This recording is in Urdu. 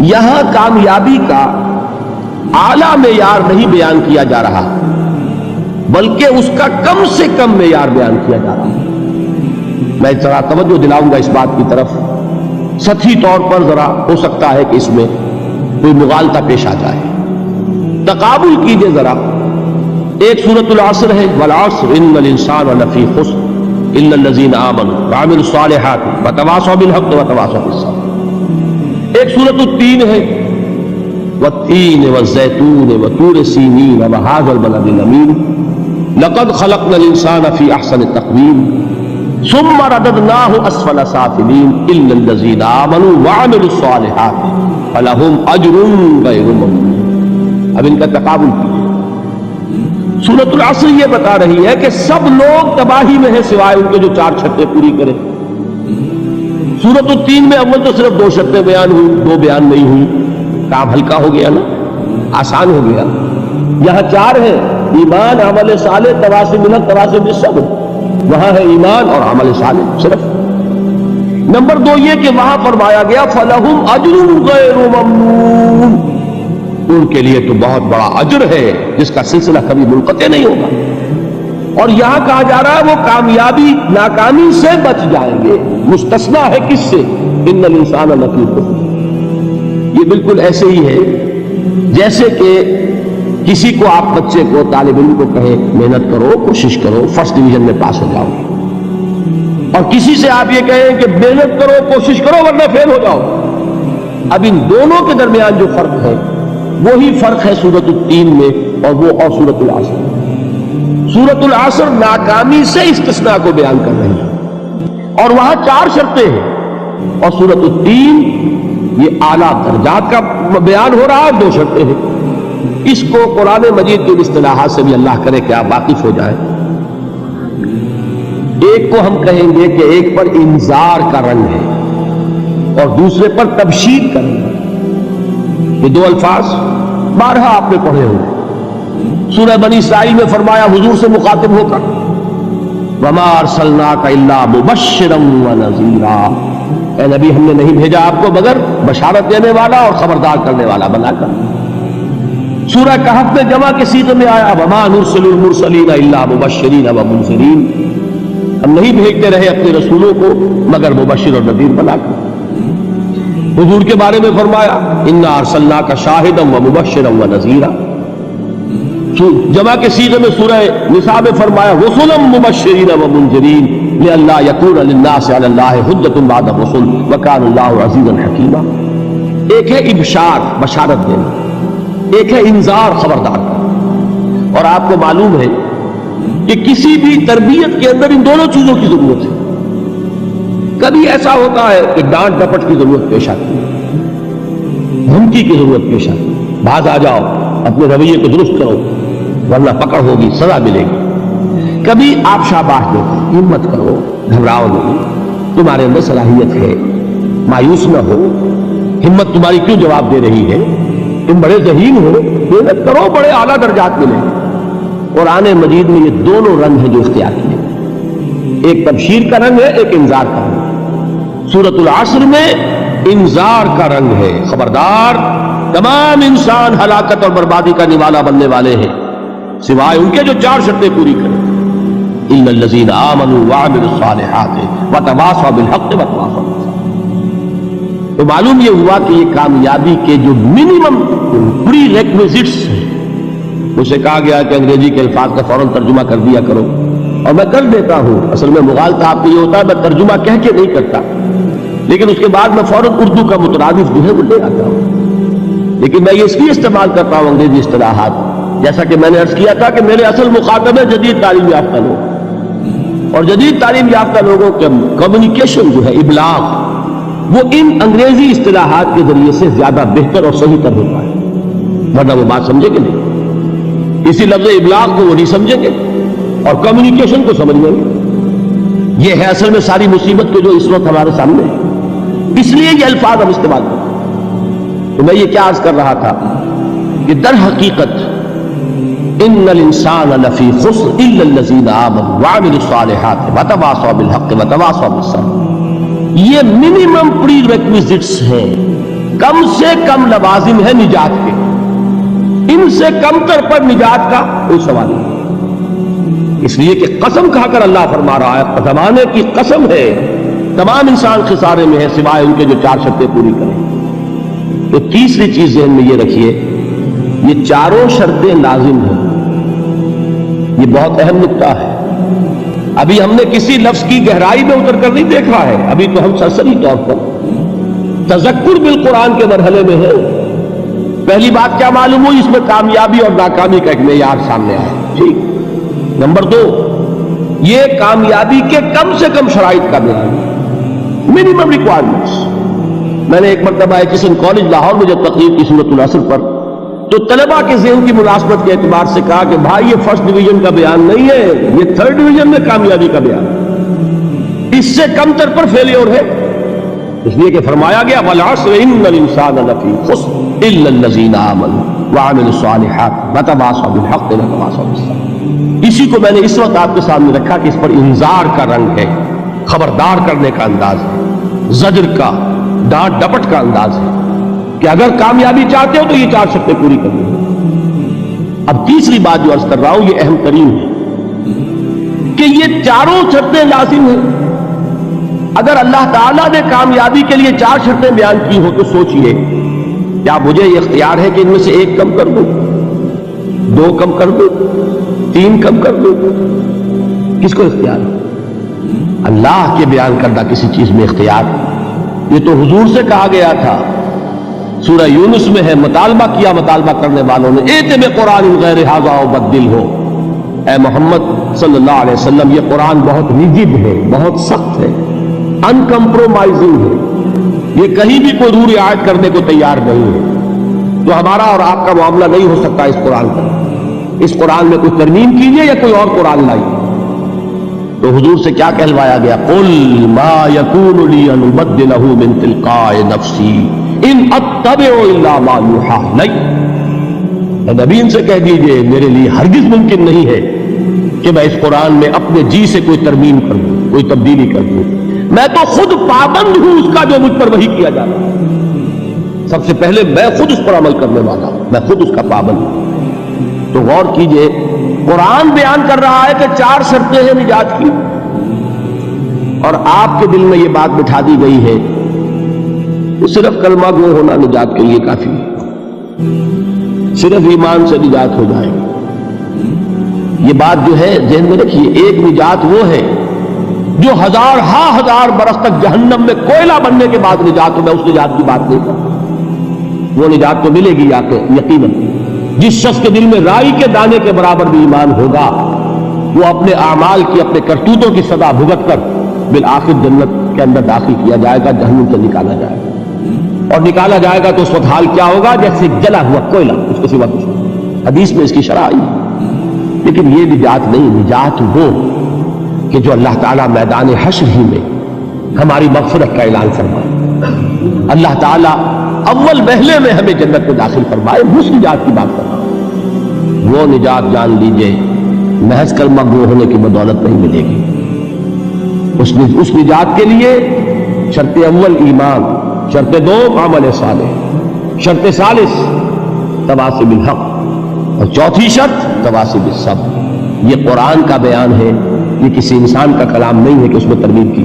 یہاں کامیابی کا اعلیٰ معیار نہیں بیان کیا جا رہا بلکہ اس کا کم سے کم معیار بیان کیا جا رہا ہے۔ میں ذرا توجہ دلاؤں گا اس بات کی طرف، سطحی طور پر ذرا ہو سکتا ہے کہ اس میں کوئی مغالطہ پیش آ جائے، تقابل کیجئے ذرا۔ ایک سورۃ العصر ہے، والعصر ان الانسان لفی خسر الا الذین آمنوا وعملوا الصالحات وتواصوا بالحق وتواصوا بالصبر۔ ایک سورۃ التین ہے، والتین والزیتون وطور سینین وہذا البلد الامین لقد خلقنا الانسان فی احسن تقویم ثم رددناہ اسفل سافلین الا الذین آمنوا وعملوا الصالحات فلہم اجر غیر ممنون۔ اب ان کا تقابل کیجیے۔ سورۃ العصر یہ بتا رہی ہے کہ سب لوگ تباہی میں ہیں سوائے ان کے جو 4 شرطیں پوری کریں۔ سورۃ التین میں اول تو صرف 2 شرطیں بیان ہوئی، 2 بیان نہیں ہوئی، کام ہلکا ہو گیا نا، آسان ہو گیا۔ یہاں 4 ہیں، ایمان، عمل صالح، تواصی بالحق، تواصی بالصبر۔ وہاں ہے ایمان اور عمل صالح صرف۔ نمبر 2 یہ کہ وہاں فرمایا گیا فَلَهُمْ أَجْرٌ غَيْرُ مَمْنُونٍ، ان کے لیے تو بہت بڑا اجر ہے جس کا سلسلہ کبھی منقطع نہیں ہوگا۔ اور یہاں کہا جا رہا ہے وہ کامیابی ناکامی سے بچ جائیں گے۔ مستثنیٰ ہے کس سے؟ ان الانسان لفی خسر۔ یہ بالکل ایسے ہی ہے جیسے کہ کسی کو آپ بچے کو، طالب علم کو کہیں محنت کرو، کوشش کرو، فرسٹ ڈویژن میں پاس ہو جاؤ، اور کسی سے آپ یہ کہیں کہ محنت کرو، کوشش کرو ورنہ فیل ہو جاؤ۔ اب ان دونوں کے درمیان جو فرق ہے وہی فرق ہے سورۃ التین میں اور سورۃ العصر۔ سورۃ العصر ناکامی سے استثناء کو بیان کر رہی ہے اور وہاں 4 شرطیں ہیں، اور سورۃ التین یہ اعلیٰ درجات کا بیان ہو رہا ہے، 2 شرطیں ہیں۔ اس کو قرآن مجید کی اصطلاحات سے بھی اللہ کرے کہ آپ واقف ہو جائیں۔ ایک کو ہم کہیں گے کہ ایک پر انذار کا رنگ ہے اور دوسرے پر تبشیر کا رنگ ہے۔ یہ 2 الفاظ بارہا آپ نے پڑھے ہوں۔ سورہ بنی اسرائیل میں فرمایا حضور سے مخاطب ہو کر وَمَا أَرْسَلْنَاكَ إِلَّا مُبَشِّرًا وَنَذِيرًا، اے نبی ہم نے نہیں بھیجا آپ کو مگر بشارت دینے والا اور خبردار کرنے والا بنا کر۔ سورہ کہف میں جمع کے صیغے میں آیا وَمَا نُرْسِلُ الْمُرْسَلِينَ إِلَّا مُبَشِّرِينَ وَمُنذِرِينَ، ہم نہیں بھیجتے رہے اپنے رسولوں کو مگر مبشر اور نذیر بنا کر۔ حضور کے بارے میں فرمایا اِنَّا أَرْسَلْنَاكَ شَاهِدًا وَمُبَشِّرًا وَنَذِيرًا۔ جمع کے صیغے میں سورہ نساء میں فرمایا رُسُلًا مُبَشِّرِينَ وَمُنذِرِينَ لِئَلَّا يَكُونَ لِلنَّاسِ عَلَى اللَّهِ حُجَّةٌ بَعْدَ الرُّسُلِ وَكَانَ اللَّهُ عَزِيزًا حَكِيمًا۔ ایک ہے ابشار، بشارت دینا، ایک ہے انذار، خبردار کرنا۔ اور آپ کو معلوم ہے کہ کسی بھی تربیت کے اندر ان دونوں چیزوں کی ضرورت ہے۔ کبھی ایسا ہوتا ہے کہ ڈانٹ ڈپٹ کی ضرورت پیش آتی ہے، دھمکی کی ضرورت پیش آتی ہے، باز آ جاؤ، اپنے رویے کو درست کرو ورنہ پکڑ ہوگی، سزا ملے گی۔ کبھی آپ شاباش دو، ہمت کرو، گھبراؤ نہیں، تمہارے اندر صلاحیت ہے، مایوس نہ ہو، ہمت تمہاری کیوں جواب دے رہی ہے، تم بڑے ذہین ہو، محنت کرو، بڑے اعلیٰ درجات ملیں گے۔ قرآن مجید میں یہ دونوں رنگ ہیں جو اختیار کیے، ایک تبشیر کا رنگ ہے، ایک انذار کا رنگ ہے۔ سورۃ العصر میں انذار کا رنگ ہے، خبردار، تمام انسان ہلاکت اور بربادی کا نوالا بننے والے ہیں سوائے ان کے جو 4 شرطیں پوری کریں۔ اِلَّا الَّذِينَ آمَنُوا وَعَمِلُوا الصَّالِحَاتِ وَتَوَاصَوْا بِالْحَقِّ وَتَوَاصَوْا بِالصَّبْرِ۔ تو معلوم یہ ہوا کہ یہ کامیابی کے جو منیمم پری ریکویزٹس ہیں، اسے کہا گیا کہ انگریزی کے الفاظ کا فوراً ترجمہ کر دیا کرو، اور میں کر دیتا ہوں۔ اصل میں مغالطہ آپ کو یہ ہوتا ہے میں ترجمہ کہہ کے نہیں کرتا، لیکن اس کے بعد میں فوراً اردو کا مترادف جو ہے وہ لے آتا ہوں، لیکن میں یہ اس لیے استعمال کرتا ہوں انگریزی اصطلاحات، جیسا کہ میں نے عرض کیا تھا کہ میرے اصل مخاطب ہے جدید تعلیم یافتہ لوگ، اور جدید تعلیم یافتہ لوگوں کے کمیونیکیشن جو ہے، ابلاغ، وہ ان انگریزی اصطلاحات کے ذریعے سے زیادہ بہتر اور صحیح تر ہوتا ہے، ورنہ وہ بات سمجھے گے نہیں، اسی لفظ ابلاغ کو وہ نہیں سمجھیں گے اور کمیونیکیشن کو سمجھ لیں گے۔ یہ ہے اصل میں ساری مصیبت کے جو اس وقت ہمارے سامنے ہے، اس لیے یہ الفاظ ہم استعمال کرتے ہیں۔ تو میں یہ کیا عرض کر رہا تھا کہ در حقیقت ان الانسان لفی خسر الا الذین آمنوا وعملوا الصالحات وتواصوا بالحق وتواصوا بالصبر، یہ منیمم پری ریکویزٹس ہیں کم سے کم لوازم ہے نجات کے، ان سے کم تر پر نجات کا کوئی سوال نہیں، اس لیے کہ قسم کھا کر اللہ فرما رہا ہے، زمانے کی قسم ہے، تمام انسان خسارے میں ہے سوائے ان کے جو 4 شرطیں پوری کریں۔ تو تیسری چیز ذہن میں یہ رکھیے، یہ چاروں شرطیں لازم ہیں، یہ بہت اہم نکتہ ہے۔ ابھی ہم نے کسی لفظ کی گہرائی میں اتر کر نہیں دیکھا ہے، ابھی تو ہم سرسری طور پر تذکر بالقرآن کے مرحلے میں ہیں۔ پہلی بات کیا معلوم ہوئی، اس میں کامیابی اور ناکامی کا ایک معیار سامنے آیا، ٹھیک۔ نمبر 2، یہ کامیابی کے کم سے کم شرائط کا بیان، منیمم ریکوائرمنٹس۔ میں نے ایک مرتبہ ایچ کالج لاہور میں جب تقریر کی سورۃ العصر پر، تو طلباء کے ذہن کی مناسبت کے اعتبار سے کہا کہ بھائی یہ فرسٹ ڈویژن کا بیان نہیں ہے، یہ تھرڈ ڈویژن میں کامیابی کا بیان ہے، اس سے کم تر پر فیلیور ہے، اس لیے کہ فرمایا گیا والعصر ان الانسان لفی خسر الا الذین آمنوا وعملوا الصالحات وتواصوا بالحق وتواصوا بالصبر۔ اسی کو میں نے اس وقت آپ کے سامنے رکھا کہ اس پر انذار کا رنگ ہے، خبردار کرنے کا انداز ہے، زجر کا، ڈانٹ ڈپٹ کا انداز ہے کہ اگر کامیابی چاہتے ہو تو یہ 4 شرطیں پوری کرنی ہیں۔ اب تیسری بات جو عرض کر رہا ہوں یہ اہم ترین ہے کہ یہ چاروں شرطیں لازم ہیں۔ اگر اللہ تعالیٰ نے کامیابی کے لیے 4 شرطیں بیان کی ہو تو سوچئے، کیا مجھے یہ اختیار ہے کہ ان میں سے 1 کم کر دوں، 2 کم کر دوں، 3 کم کر دوں؟ کس کو اختیار ہے؟ اللہ کے بیان کردہ کسی چیز میں اختیار۔ یہ تو حضور سے کہا گیا تھا، سورہ یونس میں ہے، مطالبہ کیا مطالبہ کرنے والوں نے، ایت میں قرآن غیر ھذا وبدل ہو، اے محمد صلی اللہ علیہ وسلم یہ قرآن بہت ریجڈ ہے، بہت سخت ہے، ان کمپرومائزنگ ہے، یہ کہیں بھی کوئی روح رعایت کرنے کو تیار نہیں ہے، تو ہمارا اور آپ کا معاملہ نہیں ہو سکتا اس قرآن کا، اس قرآن میں کوئی ترمیم کیجئے یا کوئی اور قرآن لائیے۔ تو حضور سے کیا کہلوایا گیا، قل ما یکون لی ان ابدلہ من تلقاء نفسی ان اتبع الا ما یوحی الی۔ اے نبی ان سے کہہ دیجئے میرے لیے ہرگز ممکن نہیں ہے کہ میں اس قرآن میں اپنے جی سے کوئی ترمیم کر دوں، کوئی تبدیلی کر دوں، میں تو خود پابند ہوں اس کا جو مجھ پر وحی کیا جاتا ہے، سب سے پہلے میں خود اس پر عمل کرنے والا ہوں، میں خود اس کا پابند ہوں۔ تو غور کیجئے، قرآن بیان کر رہا ہے کہ 4 شرطیں ہیں نجات کی، اور آپ کے دل میں یہ بات بٹھا دی گئی ہے کہ صرف کلمہ گو ہونا نجات کے لیے کافی ہے، صرف ایمان سے نجات ہو جائے گی۔ یہ بات جو ہے ذہن میں رکھیے، ایک نجات وہ ہے جو ہزار برس تک جہنم میں کوئلہ بننے کے بعد نجات ہو، میں اس نجات کی بات نہیں کرتا، وہ نجات تو ملے گی آپ کو یقیناً۔ جس شخص کے دل میں رائی کے دانے کے برابر بھی ایمان ہوگا، وہ اپنے اعمال کی، اپنے کرتوتوں کی سزا بھگت کر بالآخر جنت کے اندر داخل کیا جائے گا، جہنم سے نکالا جائے گا، اور نکالا جائے گا تو اس وقت حال کیا ہوگا، جیسے جلا ہوا کوئلہ، اس کے سوا کچھ نہیں۔ حدیث میں اس کی شرح آئی۔ لیکن یہ نجات نہیں، نجات وہ کہ جو اللہ تعالیٰ میدان حشر ہی میں ہماری مغفرت کا اعلان فرمائے، اللہ تعالیٰ اول وہلے میں ہمیں جنت میں داخل فرمائے، اس نجات کی بات کر رہا ہوں۔ وہ نجات جان لیجئے محض کلمہ گو ہونے کی بدولت نہیں ملے گی، اس نجات کے لیے شرط اول ایمان، شرط 2 عمل صالح، شرط ثالث تواصی بالحق، اور چوتھی شرط تواصی بالصبر۔ یہ قرآن کا بیان ہے، یہ کسی انسان کا کلام نہیں ہے کہ اس میں ترمیم کی